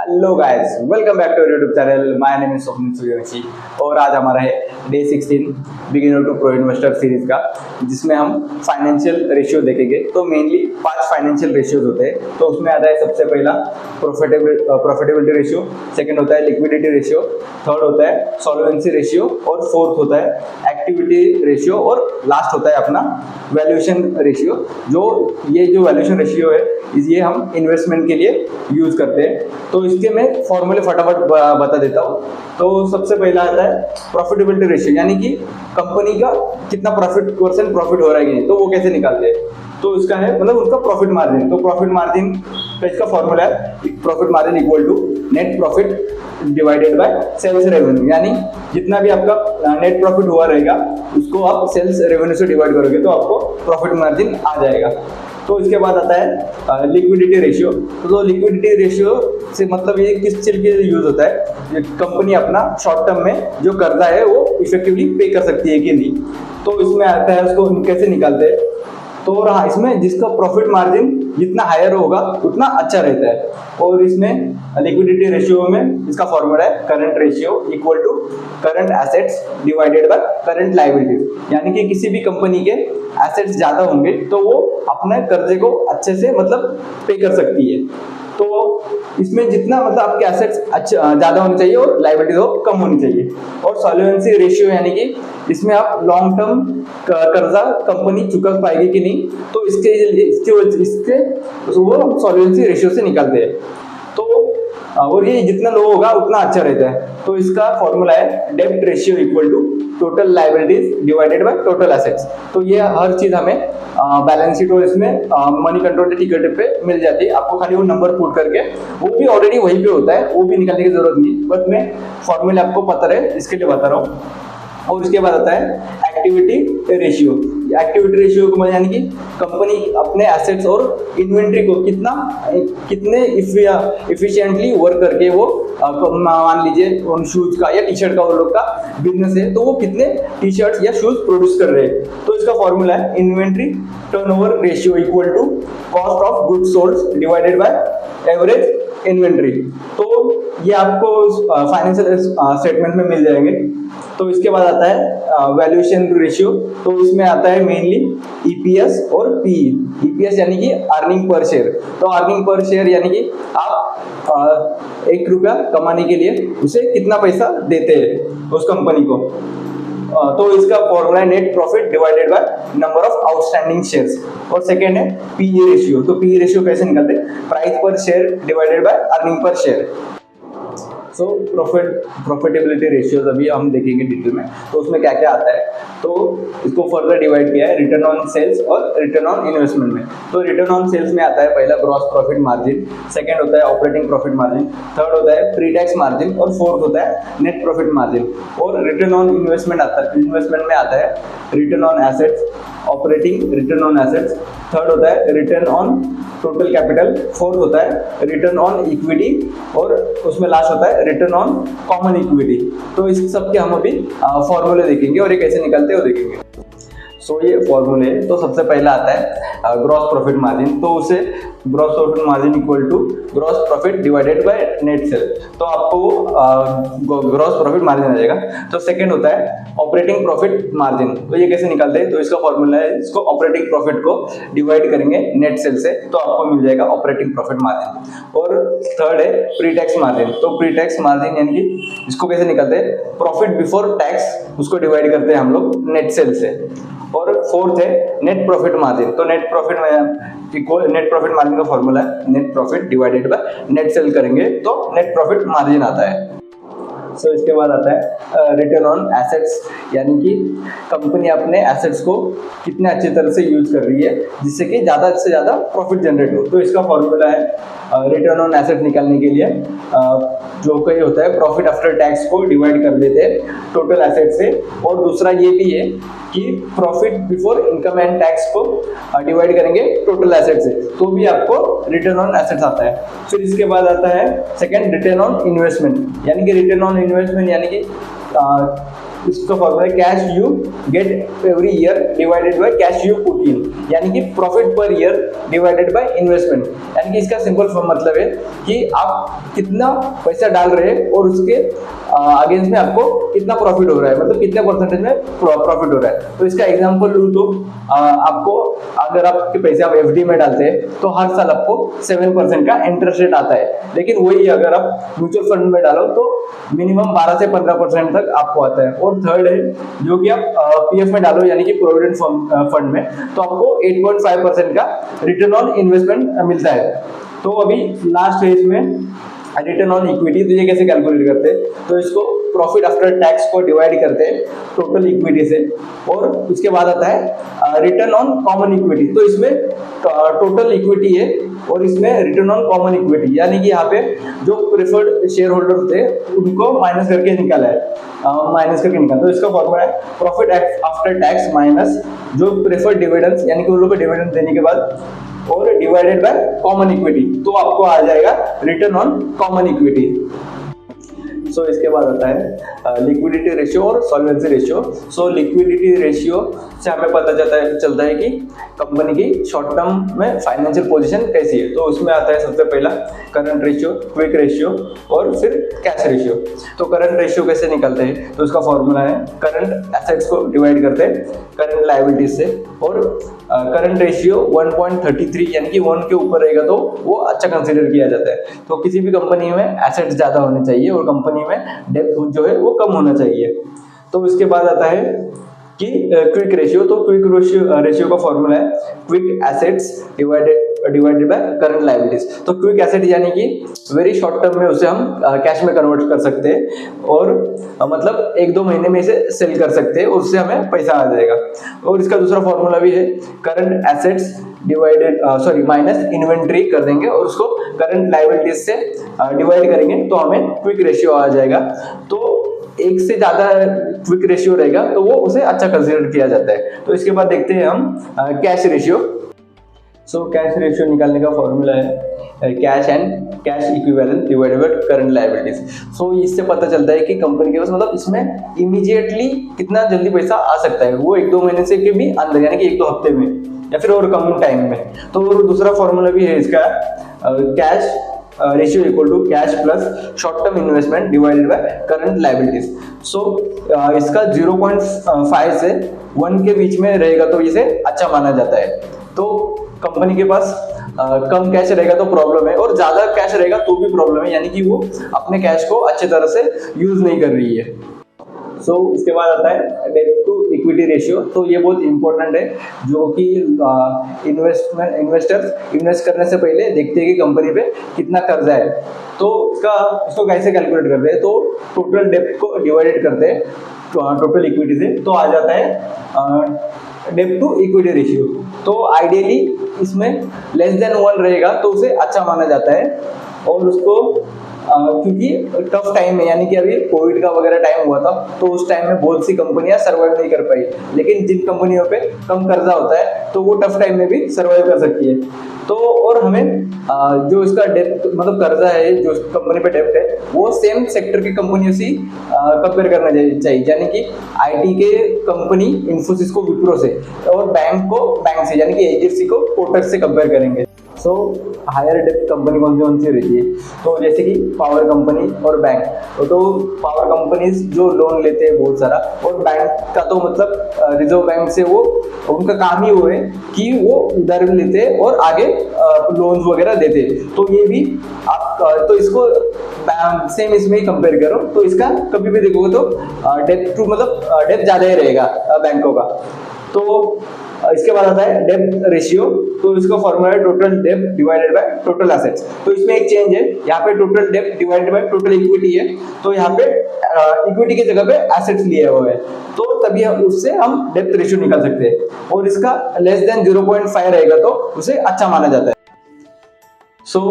Hello guys, welcome back to YouTube channel. My name is Swapnil Suryavanshi और आज हमारा है day 16 beginner to pro investor series का, जिसमें हम फाइनेंशियल रेशियो देखेंगे। तो मेनली 5 फाइनेंशियल रेशियोज होते हैं। तो उसमें आता है सबसे पहला प्रॉफिटेबिलिटी रेशियो, सेकंड होता है लिक्विडिटी रेशियो, थर्ड होता है सॉल्वेंसी रेशियो और फोर्थ होता है एक्टिविटी रेशियो और लास्ट होता है अपना वैल्यूएशन रेशियो। जो वैल्यूएशन रेशियो है ये हम इन्वेस्टमेंट के लिए यूज करते हैं। तो इसके मैं फॉर्मूले फटाफट बता देता हूँ। तो सबसे पहला आता है प्रॉफिटेबिलिटी रेशियो, यानी कि कंपनी का कितना परसेंट प्रॉफिट हो रहा है कि नहीं, तो वो कैसे निकालते हैं। तो इसका है मतलब उसका प्रॉफिट मार्जिन। तो प्रॉफिट मार्जिन का इसका फॉर्मूला है profit margin equal to net profit divided by sales revenue, यानी जितना भी आपका नेट प्रॉफिट हुआ रहेगा उसको आप सेल्स रेवेन्यू से डिवाइड करोगे तो आपको प्रॉफिट मार्जिन आ जाएगा। तो इसके बाद आता है लिक्विडिटी रेशियो। तो लिक्विडिटी रेशियो से मतलब ये किस चीज के लिए यूज होता है, कंपनी अपना शॉर्ट टर्म में जो कर्जा है वो इफेक्टिवली पे कर सकती है कि नहीं। तो इसमें आता है उसको कैसे निकालते हैं। तो हाँ, इसमें जिसका प्रॉफिट मार्जिन जितना हायर होगा उतना अच्छा रहता है। और इसमें लिक्विडिटी रेशियो में इसका फॉर्मूला है current ratio equal to current assets divided by current liabilities, यानी कि किसी भी कंपनी के एसेट्स ज्यादा होंगे तो वो अपने कर्जे को अच्छे से मतलब पे कर सकती है। तो इसमें जितना मतलब आपके एसेट्स अच्छा ज्यादा होने चाहिए और लायबिलिटीज कम होनी चाहिए। और सॉल्वेंसी रेशियो, यानी कि इसमें आप लॉन्ग टर्म कर्जा कंपनी चुका पाएगी कि नहीं, तो इसके वो सॉल्वेंसी रेशियो से निकलते हैं। तो और ये जितना लो होगा उतना अच्छा रहता है। तो इसका फॉर्मूला है डेब्ट ratio equal to total liabilities divided by total assets. तो ये हर चीज हमें बैलेंस शीट और इसमें मनी कंट्रोल टिकट पे मिल जाती है। आपको खाली वो नंबर पुट करके, वो भी ऑलरेडी वहीं पे होता है, वो भी निकालने की जरूरत नहीं, बट मैं फॉर्मूला आपको पता रहे इसके लिए बता रहा हूँ। और उसके बाद आता है एक्टिविटी रेशियो। एक्टिविटी रेशियो को यानी कि कंपनी अपने एसेट्स और इन्वेंट्री को कितने इफिशिएंटली वर्क करके वो मान लीजिए उन शूज का या टी शर्ट का उन लोग का बिजनेस है, तो वो कितने टी शर्ट या शूज प्रोड्यूस कर रहे हैं। तो इसका फॉर्मूला है inventory turnover ratio equal to cost of goods sold divided by average inventory. तो ये आपको फाइनेंशियल स्टेटमेंट में मिल जाएंगे। तो इसके बाद आता है वैल्यूएशन रेशियो। तो इसमें आता है मेनली ईपीएस और पीई। ईपीएस यानी कि अर्निंग पर शेयर। तो अर्निंग पर शेयर यानी कि आप 1 रुपया कमाने के लिए उसे कितना पैसा देते हैं उस कंपनी को। तो इसका फॉर्मूला है net profit divided by number of outstanding shares. और सेकेंड है पीई रेशियो। तो पीई रेशियो कैसे निकालते हैं, प्राइस पर share divided by earning per share. So profitability ratios अभी हम देखेंगे डिटेल में। तो उसमें क्या क्या आता है, तो इसको फर्दर डिवाइड किया है रिटर्न ऑन सेल्स और रिटर्न ऑन इन्वेस्टमेंट में। तो रिटर्न ऑन सेल्स में आता है पहला ग्रॉस प्रॉफिट मार्जिन, सेकंड होता है ऑपरेटिंग प्रॉफिट मार्जिन, थर्ड होता है प्री टैक्स मार्जिन और फोर्थ होता है नेट प्रॉफिट मार्जिन। और रिटर्न ऑन इन्वेस्टमेंट में आता है return on assets, operating return on assets, third होता है return on total capital, fourth होता है रिटर्न ऑन इक्विटी और उसमें लास्ट होता है रिटर्न ऑन कॉमन इक्विटी। तो इस सब के हम अभी फॉर्मूले देखेंगे और ये कैसे निकलते हैं वो देखेंगे। सो ये फॉर्मूले, तो सबसे पहला आता है ग्रॉस प्रॉफिट मार्जिन। तो उसे gross profit margin equal to gross profit divided by net sale. तो आपको ग्रॉस प्रॉफिट मार्जिन आ जाएगा। तो सेकंड होता है ऑपरेटिंग प्रॉफिट मार्जिन। तो ये कैसे निकालते हैं, तो इसका फॉर्मूला है इसको ऑपरेटिंग प्रॉफिट को डिवाइड करेंगे नेट सेल से, तो आपको मिल जाएगा ऑपरेटिंग प्रॉफिट मार्जिन। और थर्ड है प्री टैक्स मार्जिन। तो प्री टैक्स मार्जिन यानी कि इसको कैसे निकालते हैं, प्रॉफिट बिफोर टैक्स उसको डिवाइड करते हैं हम लोग नेट सेल से। और फोर्थ है नेट प्रॉफिट मार्जिन। तो नेट प्रॉफिट मार्जिन का फॉर्मूला है net profit divided by net cell करेंगे तो नेट प्रॉफिट मार्जिन आता है। सो इसके बाद आता है रिटर्न ऑन एसेट्स, यानी कि कंपनी अपने एसेट्स को कितने अच्छी तरह से यूज कर रही है जिससे कि ज़्यादा से ज़्यादा प्रॉफिट जनरेट हो। तो इसका फॉर्मूला है रिटर्न ऑन एसेट निकालने के लिए जो कहीं होता है प्रॉफिट आफ्टर टैक्स को डिवाइड कर देते हैं टोटल एसेट से। और दूसरा ये भी है कि profit before income and tax को डिवाइड करेंगे टोटल एसेट से, तो भी आपको रिटर्न ऑन एसेट्स आता है। फिर इसके बाद आता है सेकंड रिटर्न ऑन इन्वेस्टमेंट, यानी कि रिटर्न ऑन इन्वेस्टमेंट यानी कि इसका फॉर्मूला है cash you get every year divided by cash you put in, यानी कि profit per year divided by investment. यानी कि इसका सिंपल मतलब है कि आप कितना पैसा डाल रहे हैं और उसके अगेंस्ट में आपको कितना प्रॉफिट हो रहा है, मतलब कितने परसेंटेज में प्रॉफिट हो रहा है। तो इसका एग्जांपल लूँ तो आपको अगर आपके पैसे आप एफडी में डालते हैं तो हर साल आपको 7% का इंटरेस्ट रेट आता है, लेकिन वही अगर आप म्यूचुअल फंड में डालो तो मिनिमम 12 से 15% तक आपको आता है। और थर्ड है जो कि आप पीएफ में डालो यानी कि प्रोविडेंट फंड में, तो आपको 8.5% का रिटर्न ऑन इन्वेस्टमेंट मिलता है। तो अभी लास्ट फेज में रिटर्न ऑन इक्विटी, तो ये कैसे कैलकुलेट करते हैं, तो इसको प्रॉफिट आफ्टर टैक्स को डिवाइड करते हैं टोटल इक्विटी से, और उसके बाद आता है रिटर्न ऑन कॉमन इक्विटी। तो इसमें टोटल इक्विटी है और इसमें रिटर्न ऑन कॉमन इक्विटी, यानी कि यहाँ पे जो प्रेफर्ड शेयर होल्डर थे उनको माइनस करके निकाला है, तो इसका फॉर्मूला है प्रॉफिट आफ्टर टैक्स माइनस जो प्रेफर्ड डिविडेंड्स, यानी कि उन लोगों को डिविडेंड देने के बाद, और डिवाइडेड बाय कॉमन इक्विटी, तो आपको आ जाएगा रिटर्न ऑन कॉमन इक्विटी। सो इसके बाद आता है लिक्विडिटी रेशियो और solvency ratio. So liquidity ratio से हमें पता चलता है कि कंपनी की शॉर्ट टर्म में फाइनेंशियल पोजीशन कैसी है। तो उसमें आता है सबसे पहला करंट रेशियो, क्विक रेशियो और फिर कैश रेशियो। तो करंट रेशियो कैसे निकलते हैं, तो उसका फॉर्मूला है करंट एसेट्स को डिवाइड करते हैं करंट लायबिलिटीज से, और करंट रेशियो 1.33 यानी कि 1 के ऊपर रहेगा तो वो अच्छा कंसीडर किया जाता है। तो किसी भी कंपनी में एसेट्स ज्यादा होने चाहिए और कंपनी में डेब्ट जो है वो कम होना चाहिए। तो इसके बाद आता है कि क्विक रेशियो। तो क्विक रेशियो का फॉर्मूला है quick assets divided by current liabilities. तो क्विक एसेट यानी कि वेरी शॉर्ट टर्म में उसे हम कैश में कन्वर्ट कर सकते हैं और मतलब 1-2 महीने में इसे सेल कर सकते हैं, उससे हमें पैसा आ जाएगा। और इसका दूसरा फॉर्मूला भी है करंट एसेट्स माइनस इन्वेंट्री कर देंगे और उसको करंट लायबिलिटीज से डिवाइड करेंगे तो हमें क्विक रेशियो आ जाएगा। तो एक से ज्यादा क्विक रेशियो रहेगा तो वो उसे अच्छा कंसीडर किया जाता है। तो इसके बाद देखते हैं हम cash ratio. So cash ratio निकालने का फॉर्मूला है cash and cash equivalent divided by current liabilities. So इससे पता चलता है कि कंपनी के पास मतलब इसमें इमीडिएटली कितना जल्दी पैसा आ सकता है, वो 1-2 महीने से के भी अंदर, यानी कि 1-2 हफ्ते में या फिर और कम टाइम में। तो दूसरा फॉर्मूला भी है इसका cash ratio equal to cash plus short term investment divided by current liabilities. So इसका 0.5 से 1 के बीच में रहेगा तो इसे अच्छा माना जाता है। तो कंपनी के पास कम कैश रहेगा तो प्रॉब्लम है और ज्यादा कैश रहेगा तो भी प्रॉब्लम है, यानी कि वो अपने कैश को अच्छे तरह से यूज नहीं कर रही है। सो इसके बाद आता है डेट टू इक्विटी रेशियो। तो ये बहुत इंपॉर्टेंट है, जो कि इन्वेस्टर्स इन्वेस्ट करने से पहले देखते हैं कि कंपनी पे कितना कर्जा है। तो इसको कैसे कैलकुलेट करते हैं, तो टोटल डेब्ट को डिवाइडेड करते हैं टोटल इक्विटी से, तो आ जाता है डेब्ट टू इक्विटी रेशियो। तो आइडियली इसमें लेस देन 1 रहेगा तो उसे अच्छा माना जाता है। और उसको क्योंकि टफ टाइम है, यानी कि अभी कोविड का वगैरह टाइम हुआ था तो उस टाइम में बहुत सी कंपनियां सर्वाइव नहीं कर पाई, लेकिन जिन कंपनियों पे कम कर्जा होता है तो वो टफ टाइम में भी सर्वाइव कर सकती है। तो और हमें जो इसका डेब्ट मतलब कर्जा है, जो कंपनी पे डेब्ट है, वो सेम सेक्टर की कंपनियों से कंपेयर करना चाहिए, यानी कि आईटी के कंपनी इन्फोसिस को विप्रो से और बैंक को बैंक से, यानी कि एचडीएफसी को कोटक से कंपेयर करेंगे। सो हायर डेब्ट कंपनी कौन सी रहती है, तो जैसे कि पावर कंपनी और बैंक। तो पावर कंपनीज जो लोन लेते हैं बहुत सारा, और बैंक का तो मतलब रिजर्व बैंक से वो उनका काम ही वो है कि वो उधार लेते हैं और आगे लोन्स वगैरह देते हैं। तो ये भी आप तो इसको सेम इसमें ही कंपेयर करो, तो इसका कभी भी देखोगे तो डेब्ट टू मतलब डेब्ट ज्यादा ही रहेगा बैंकों का। तो इसके बाद आता है डेब्ट रेशियो। तो इसका फॉर्मूला है टोटल डेब्ट डिवाइडेड बाय टोटल एसेट्स। तो इसमें एक चेंज है, यहाँ पे टोटल डेब्ट डिवाइडेड बाय टोटल इक्विटी है, तो यहाँ पे इक्विटी की जगह पे एसेट्स लिए हुए हैं, तो तभी उससे हम डेब्ट रेशियो निकाल सकते हैं। और इसका लेस देन 0.5 रहेगा तो उसे अच्छा माना जाता है। सो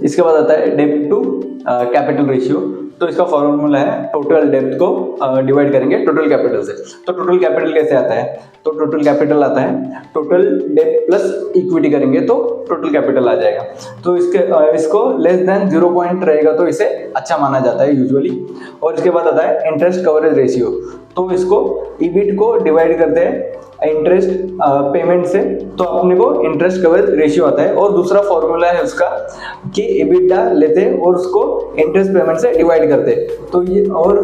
इसके बाद आता है डेब्ट टू कैपिटल रेशियो। तो इसका फॉर्मूला है टोटल डेप्थ को डिवाइड करेंगे टोटल कैपिटल से। तो टोटल कैपिटल कैसे आता है, तो टोटल कैपिटल आता है टोटल डेप्थ प्लस इक्विटी करेंगे तो टोटल कैपिटल आ जाएगा। तो इसको लेस देन 0 पॉइंट रहेगा तो इसे अच्छा माना जाता है यूजुअली। और इसके बाद आता है इंटरेस्ट कवरेज रेशियो। तो इसको ईबिट को डिवाइड करते हैं इंटरेस्ट पेमेंट से, तो अपने को इंटरेस्ट कवरेज रेशियो आता है। और दूसरा फॉर्मूला है उसका कि EBITDA लेते हैं और उसको इंटरेस्ट पेमेंट से डिवाइड करते हैं। तो ये और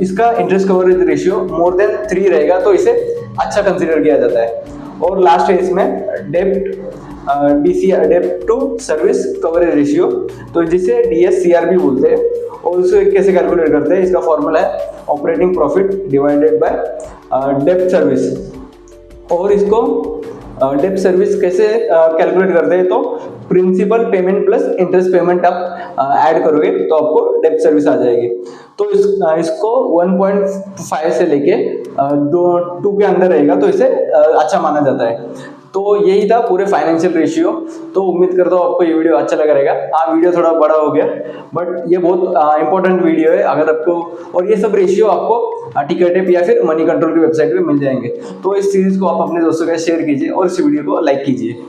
इसका interest coverage ratio more than 3 रहेगा तो इसे अच्छा कंसीडर किया जाता है। और लास्ट है इसमें डेप्ट DCR डेप्ट टू सर्विस कवरेज रेशियो, तो जिसे DSCR भी बोलते हैं। और उसे कैसे कैलकुलेट करते हैं, इसका फॉर्मूला है ऑपरेटिंग प्रॉफिट डिवाइडेड बाय डेप्ट सर्विस। और इसको डेप्ट सर्विस कैसे कैलकुलेट करते हैं, तो principal payment plus interest payment आप ऐड करोगे तो आपको डेप्ट सर्विस आ जाएगी। तो इसको 1.5 से लेके 2 के अंदर रहेगा तो इसे अच्छा माना जाता है। तो यही था पूरे फाइनेंशियल रेशियो। तो उम्मीद करता हूँ आपको ये वीडियो अच्छा लगा रहेगा। हाँ, वीडियो थोड़ा बड़ा हो गया बट ये बहुत इंपॉर्टेंट वीडियो है अगर आपको, और ये सब रेशियो आपको टिकरटेप या फिर मनी कंट्रोल की वेबसाइट पे मिल जाएंगे। तो इस सीरीज को आप अपने दोस्तों के साथ शेयर कीजिए और इस वीडियो को लाइक कीजिए।